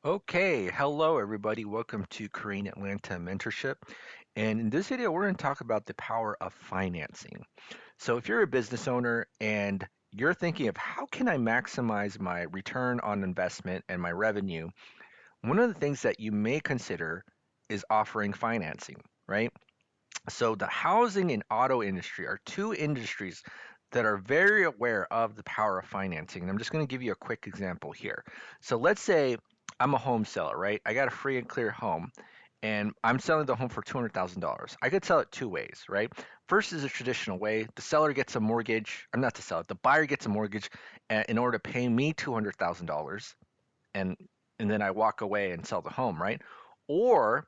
Okay, hello everybody. Welcome to Korean Atlanta Mentorship. And in this video, we're going to talk about the power of financing. So if you're a business owner and you're thinking of how can I maximize my return on investment and my revenue, one of the things that you may consider is offering financing, right? So the housing and auto industry are two industries that are very aware of the power of financing. And I'm just going to give you a quick example here. So let's say I'm a home seller, right? I got a free and clear home and I'm selling the home for $200,000. I could sell it two ways, right? First is a traditional way. The seller gets a mortgage. I'm not the seller. The buyer gets a mortgage in order to pay me $200,000 and and then I walk away and sell the home, right? Or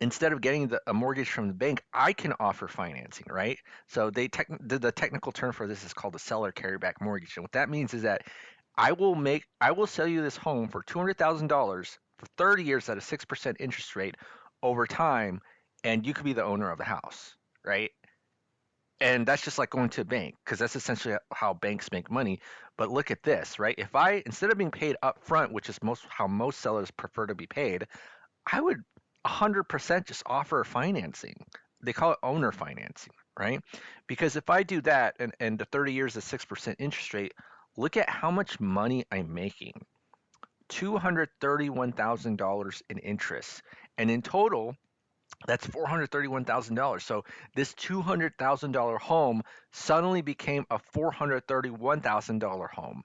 instead of getting a mortgage from the bank, I can offer financing, right? So the technical term for this is called a seller carryback mortgage. And what that means is that I will sell you this home for $200,000 for 30 years at a 6% interest rate over time, and you could be the owner of the house, right? And that's just like going to a bank because that's essentially how banks make money. But look at this, right? If I instead of being paid up front, which is most how most sellers prefer to be paid, I would 100% just offer financing. They call it owner financing, right? Because if I do that and the 30 years is 6% interest rate, look at how much money I'm making. $231,000 in interest. And in total, that's $431,000. So this $200,000 home suddenly became a $431,000 home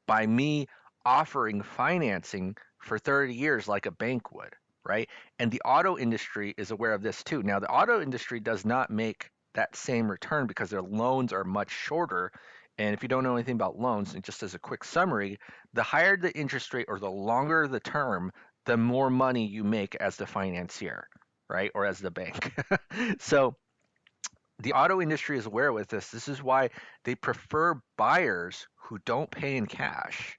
by me offering financing for 30 years like a bank would, right? And the auto industry is aware of this too. Now, the auto industry does not make that same return because their loans are much shorter. And if you don't know anything about loans, and just as a quick summary, the higher the interest rate or the longer the term, the more money you make as the financier, right? Or as the bank. So the auto industry is aware with this. This is why they prefer buyers who don't pay in cash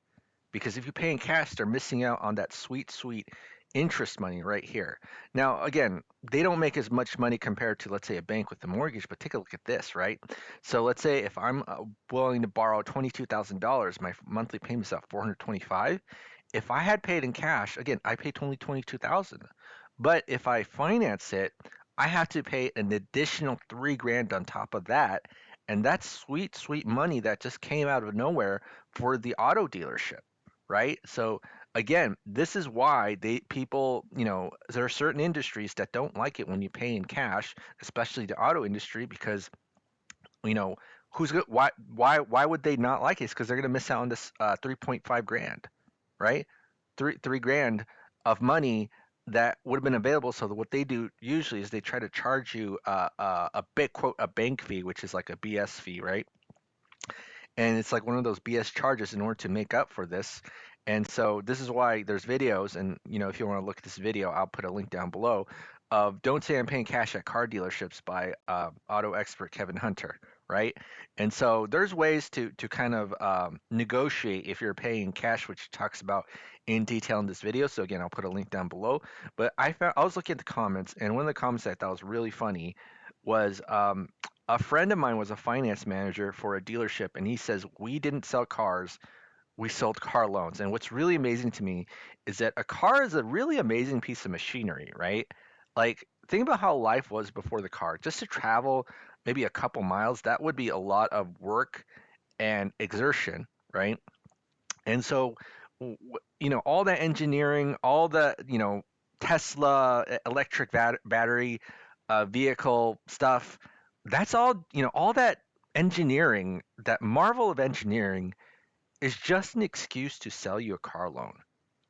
because if you pay in cash, they're missing out on that sweet, sweet interest money right here. Now, again, they don't make as much money compared to, let's say, a bank with a mortgage, but take a look at this, right? So let's say if I'm willing to borrow $22,000, my monthly payment's at 425. If I had paid in cash, again, I paid only 22,000. But if I finance it, I have to pay an additional 3 grand on top of that. And that's sweet, sweet money that just came out of nowhere for the auto dealership, right? So again, this is why they people, there are certain industries that don't like it when you pay in cash, especially the auto industry, because you know why would they not like it? It's because they're going to miss out on this 3.5 grand, right? 3 grand of money that would have been available. So what they do usually is they try to charge you a big quote a bank fee, which is like a BS fee, right? And it's like one of those BS charges in order to make up for this. And so this is why there's videos, and if you want to look at this video, I'll put a link down below of "Don't Say I'm Paying Cash at Car Dealerships" by auto expert Kevin Hunter, right? And so there's ways to kind of negotiate if you're paying cash, which talks about in detail in this video. So again, I'll put a link down below. But I was looking at the comments, and one of the comments I thought was really funny was a friend of mine was a finance manager for a dealership, and he says, "We didn't sell cars, we sold car loans." And what's really amazing to me is that a car is a really amazing piece of machinery, right? Like, think about how life was before the car. Just to travel maybe a couple miles, that would be a lot of work and exertion, right? And so, all that engineering, all the, Tesla electric battery vehicle stuff, that's all that engineering, that marvel of engineering is just an excuse to sell you a car loan.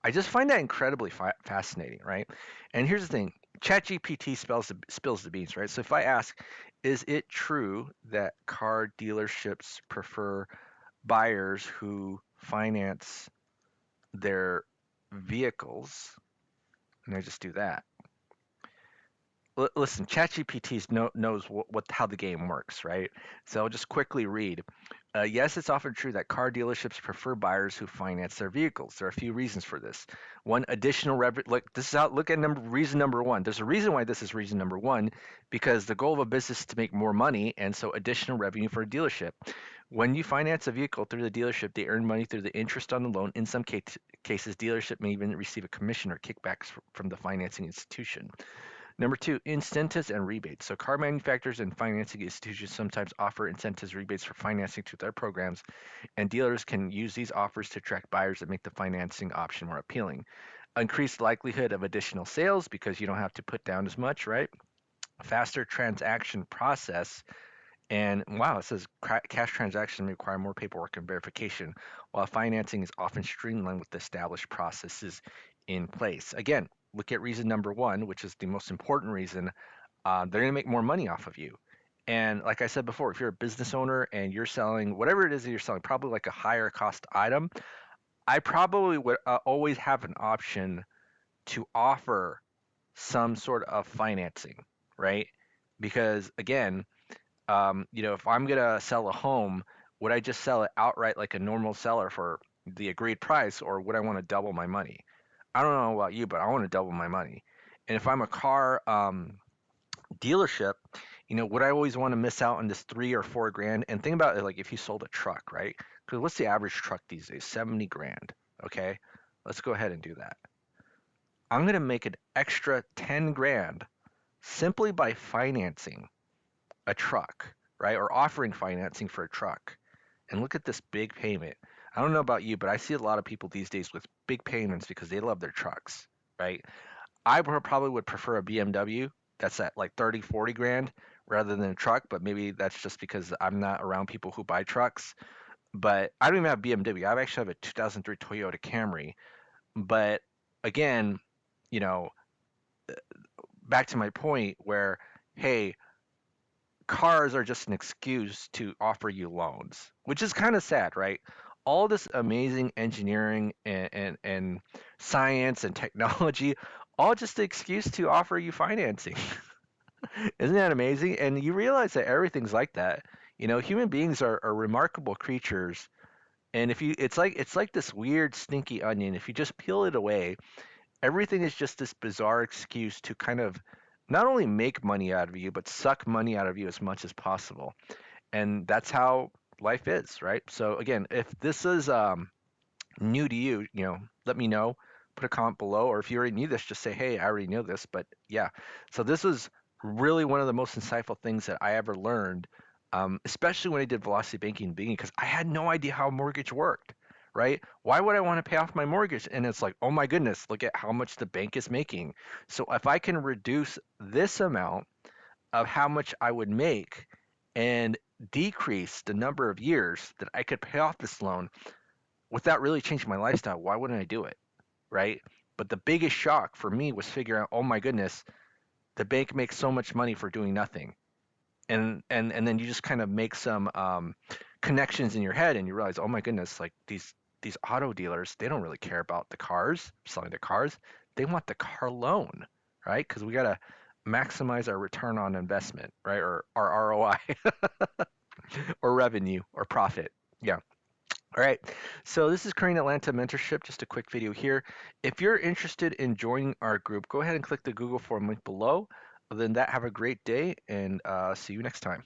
I just find that incredibly fascinating, right? And here's the thing. ChatGPT spills the beans, right? So if I ask, is it true that car dealerships prefer buyers who finance their vehicles? And I just do that. Listen, ChatGPT knows how the game works, right? So I'll just quickly read. Yes, it's often true that car dealerships prefer buyers who finance their vehicles. There are a few reasons for this. One, additional revenue. Look, this is how. Look at reason number one. There's a reason why this is reason number one, because the goal of a business is to make more money, and so additional revenue for a dealership. When you finance a vehicle through the dealership, they earn money through the interest on the loan. In some cases, dealership may even receive a commission or kickbacks from the financing institution. Number two, incentives and rebates. So car manufacturers and financing institutions sometimes offer incentives, rebates for financing to their programs, and dealers can use these offers to attract buyers and make the financing option more appealing. Increased likelihood of additional sales because you don't have to put down as much, right? Faster transaction process. And wow, it says cash transactions may require more paperwork and verification, while financing is often streamlined with established processes in place. Again, look at reason number one, which is the most important reason. They're going to make more money off of you. And like I said before, if you're a business owner and you're selling whatever it is that you're selling, probably like a higher cost item, I probably would always have an option to offer some sort of financing, right? Because again, if I'm gonna sell a home, would I just sell it outright like a normal seller for the agreed price, or would I want to double my money? I don't know about you, but I want to double my money. And if I'm a car dealership, would I always want to miss out on this 3 or 4 grand? And think about it, like if you sold a truck, right? Because what's the average truck these days? 70 grand. Okay, let's go ahead and do that. I'm gonna make an extra 10 grand simply by financing a truck, right? Or offering financing for a truck. And look at this big payment. I don't know about you, but I see a lot of people these days with big payments because they love their trucks, right? I probably would prefer a BMW that's at like 30, 40 grand rather than a truck, but maybe that's just because I'm not around people who buy trucks. But I don't even have BMW. I actually have a 2003 Toyota Camry. But again, you know, back to my point where, hey, cars are just an excuse to offer you loans, which is kind of sad, right? All this amazing engineering and science and technology, all just an excuse to offer you financing. Isn't that amazing? And you realize that everything's like that. Human beings are remarkable creatures. And if you, it's like this weird stinky onion. If you just peel it away, everything is just this bizarre excuse to kind of not only make money out of you, but suck money out of you as much as possible. And that's how life is, right? So again, if this is new to you, let me know. Put a comment below, or if you already knew this, just say, "Hey, I already know this." But yeah, so this was really one of the most insightful things that I ever learned, especially when I did velocity banking in the beginning, because I had no idea how a mortgage worked. Right? Why would I want to pay off my mortgage? And it's like, oh my goodness, look at how much the bank is making. So if I can reduce this amount of how much I would make and decrease the number of years that I could pay off this loan without really changing my lifestyle, why wouldn't I do it? Right? But the biggest shock for me was figuring out, oh my goodness, the bank makes so much money for doing nothing. And then you just kind of make some connections in your head and you realize, oh my goodness, like these auto dealers, they don't really care about the cars, selling the cars. They want the car loan, right? Because we got to maximize our return on investment, right? Or our ROI or revenue or profit. Yeah. All right. So this is Crane Atlanta Mentorship. Just a quick video here. If you're interested in joining our group, go ahead and click the Google form link below. Other than that, have a great day and see you next time.